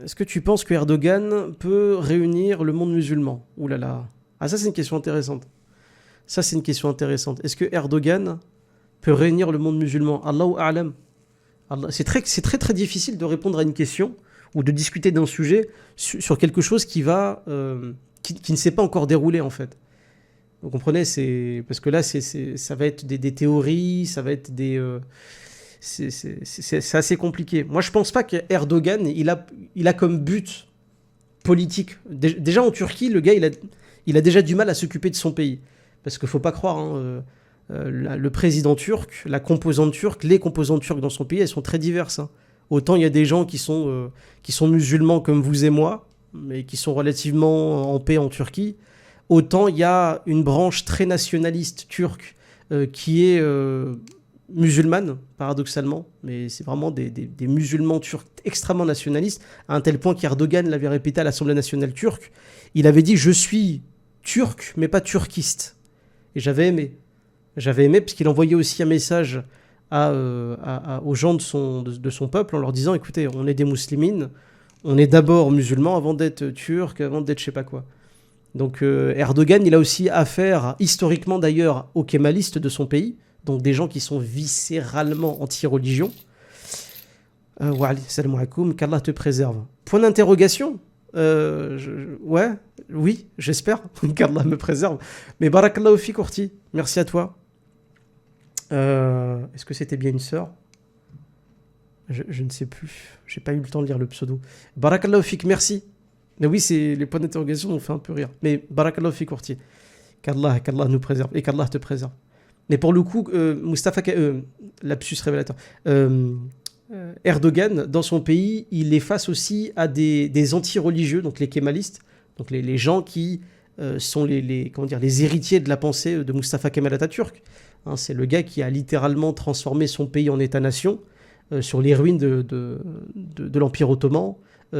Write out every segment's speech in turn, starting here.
Est-ce que tu penses que Erdogan peut réunir le monde musulman? Ouh là là. Ah, ça, c'est une question intéressante. Ça, c'est une question intéressante. Est-ce que Erdogan peut réunir le monde musulman? Allahu a'lam. C'est très très difficile de répondre à une question ou de discuter d'un sujet sur quelque chose qui ne s'est pas encore déroulé en fait. Vous comprenez, parce que là ça va être des théories, ça va être c'est assez compliqué. Moi je pense pas que Erdogan il a comme but politique. Déjà en Turquie, le gars il a déjà du mal à s'occuper de son pays parce qu'il faut pas croire. Le président turc, la composante turque, les composantes turques dans son pays, elles sont très diverses. Hein. Autant il y a des gens qui sont musulmans comme vous et moi, mais qui sont relativement en paix en Turquie. Autant il y a une branche très nationaliste turque qui est musulmane, paradoxalement, mais c'est vraiment des musulmans turcs extrêmement nationalistes, à un tel point qu'Erdogan l'avait répété à l'Assemblée nationale turque. Il avait dit « Je suis turc, mais pas turquiste ». Et j'avais aimé parce qu'il envoyait aussi un message aux gens de son peuple en leur disant « Écoutez, on est des musulmans, on est d'abord musulmans avant d'être turcs, avant d'être je sais pas quoi ». Donc Erdogan, il a aussi affaire, historiquement d'ailleurs, aux kémalistes de son pays, donc des gens qui sont viscéralement anti-religion. Wa salam alaikum, qu'Allah te préserve. Point d'interrogation. Oui, j'espère qu'Allah me préserve. Mais barakallahu fi Courti, merci à toi. Est-ce que c'était bien une sœur? Je ne sais plus. J'ai pas eu le temps de lire le pseudo. Barakallahu fik, merci. Mais oui, les points d'interrogation m'ont fait un peu rire. Mais barakallahu fi Courti. Qu'Allah nous préserve et qu'Allah te préserve. Mais pour le coup, Mustafa, lapsus révélateur. Erdogan, dans son pays, il est face aussi à des anti-religieux, donc les kémalistes, donc les gens qui sont les héritiers de la pensée de Mustafa Kemal Atatürk. Hein, c'est le gars qui a littéralement transformé son pays en État-nation sur les ruines de l'Empire ottoman.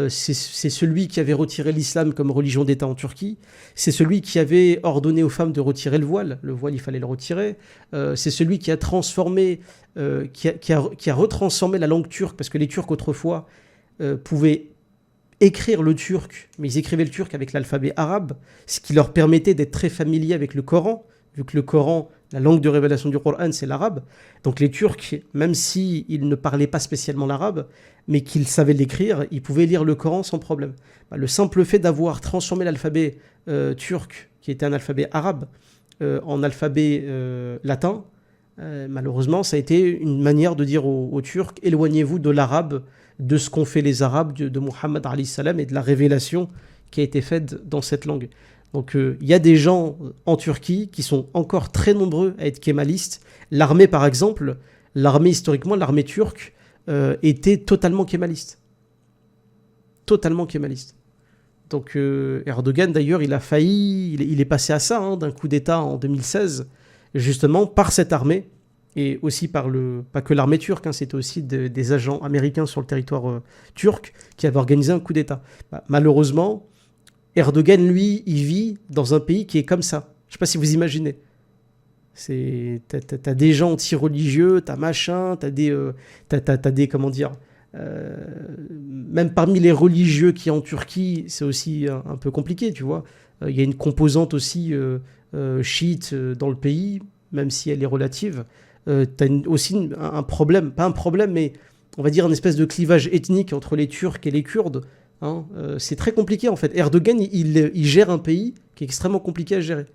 C'est celui qui avait retiré l'islam comme religion d'État en Turquie. C'est celui qui avait ordonné aux femmes de retirer le voile. Le voile, il fallait le retirer. C'est celui qui a transformé, qui a retransformé la langue turque, parce que les Turcs autrefois pouvaient écrire le turc, mais ils écrivaient le turc avec l'alphabet arabe, ce qui leur permettait d'être très familiers avec le Coran, vu que le Coran, la langue de révélation du Coran, c'est l'arabe. Donc les Turcs, même s'ils ne parlaient pas spécialement l'arabe, mais qu'ils savaient l'écrire, ils pouvaient lire le Coran sans problème. Le simple fait d'avoir transformé l'alphabet turc, qui était un alphabet arabe, en alphabet latin, malheureusement, ça a été une manière de dire aux Turcs, éloignez-vous de l'arabe, de ce qu'ont fait les Arabes, de Muhammad alayhi salam et de la révélation qui a été faite dans cette langue. Donc il y a des gens en Turquie qui sont encore très nombreux à être kémalistes. L'armée, par exemple, historiquement, l'armée turque était totalement kémaliste. Totalement kémaliste. Donc Erdogan, d'ailleurs, il a failli, il est passé à ça, d'un coup d'État en 2016, justement par cette armée, et aussi pas que l'armée turque, c'était aussi des agents américains sur le territoire turc qui avaient organisé un coup d'État. Malheureusement, Erdogan, lui, il vit dans un pays qui est comme ça. Je ne sais pas si vous imaginez. T'as des gens anti-religieux, t'as machin, t'as des comment dire, même parmi les religieux qui en Turquie, c'est aussi un peu compliqué, tu vois. Il y a une composante aussi chiite dans le pays, même si elle est relative. T'as aussi un problème, pas un problème, mais on va dire une espèce de clivage ethnique entre les Turcs et les Kurdes. C'est très compliqué en fait. Erdogan, il gère un pays qui est extrêmement compliqué à gérer.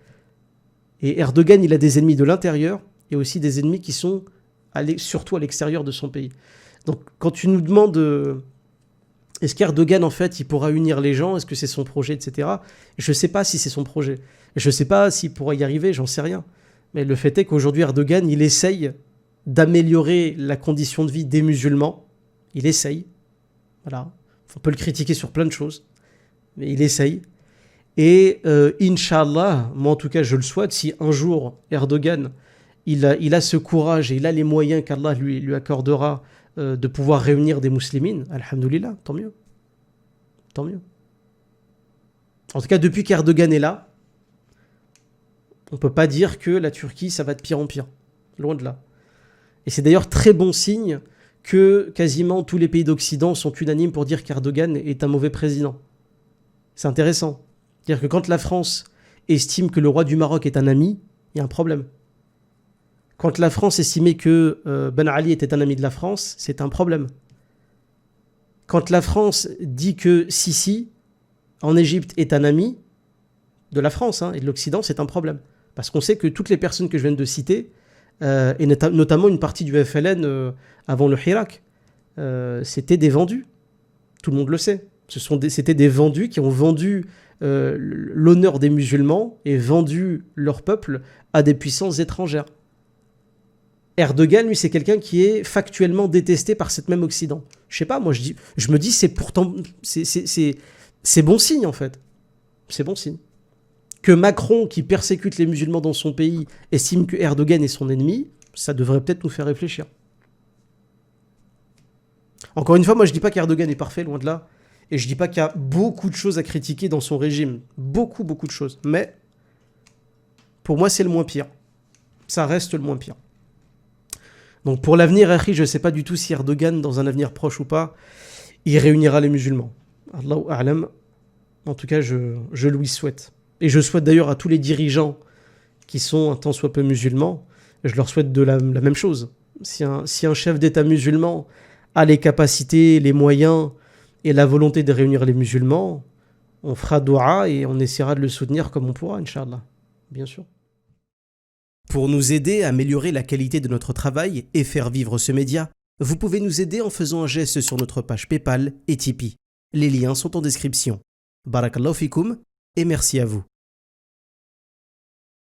Et Erdogan, il a des ennemis de l'intérieur et aussi des ennemis qui sont surtout à l'extérieur de son pays. Donc quand tu nous demandes est-ce qu'Erdogan en fait il pourra unir les gens, est-ce que c'est son projet, etc. Je ne sais pas si c'est son projet. Je ne sais pas s'il pourra y arriver, j'en sais rien. Mais le fait est qu'aujourd'hui Erdogan, il essaye d'améliorer la condition de vie des musulmans. Il essaye. Voilà. On peut le critiquer sur plein de choses, mais il essaye. Et Inch'Allah, moi en tout cas je le souhaite, si un jour Erdogan il a ce courage et il a les moyens qu'Allah lui accordera de pouvoir réunir des musulmans, alhamdoulilah, tant mieux. Tant mieux. En tout cas, depuis qu'Erdogan est là, on ne peut pas dire que la Turquie, ça va de pire en pire. Loin de là. Et c'est d'ailleurs très bon signe que quasiment tous les pays d'Occident sont unanimes pour dire qu'Erdogan est un mauvais président. C'est intéressant. C'est-à-dire que quand la France estime que le roi du Maroc est un ami, il y a un problème. Quand la France estimait que Ben Ali était un ami de la France, c'est un problème. Quand la France dit que Sisi, en Égypte, est un ami de la France et de l'Occident, c'est un problème. Parce qu'on sait que toutes les personnes que je viens de citer, et notamment une partie du FLN avant le Hirak, c'était des vendus. Tout le monde le sait. C'était des vendus qui ont vendu l'honneur des musulmans et vendu leur peuple à des puissances étrangères. Erdogan, lui, c'est quelqu'un qui est factuellement détesté par cette même Occident. Je sais pas, moi je me dis c'est pourtant c'est bon signe en fait. C'est bon signe. Que Macron, qui persécute les musulmans dans son pays, estime que Erdogan est son ennemi, ça devrait peut-être nous faire réfléchir. Encore une fois, moi je dis pas qu'Erdogan est parfait, loin de là. Et je dis pas qu'il y a beaucoup de choses à critiquer dans son régime. Beaucoup de choses. Mais pour moi, c'est le moins pire. Ça reste le moins pire. Donc pour l'avenir, Akhi, je ne sais pas du tout si Erdogan, dans un avenir proche ou pas, il réunira les musulmans. Allahu a'lam. En tout cas, je lui souhaite. Et je souhaite d'ailleurs à tous les dirigeants qui sont un tant soit peu musulmans, je leur souhaite la même chose. Si un chef d'État musulman a les capacités, les moyens et la volonté de réunir les musulmans, on fera dua et on essaiera de le soutenir comme on pourra, Inch'Allah. Bien sûr. Pour nous aider à améliorer la qualité de notre travail et faire vivre ce média, vous pouvez nous aider en faisant un geste sur notre page PayPal et Tipeee. Les liens sont en description. Barakallahu fikoum et merci à vous.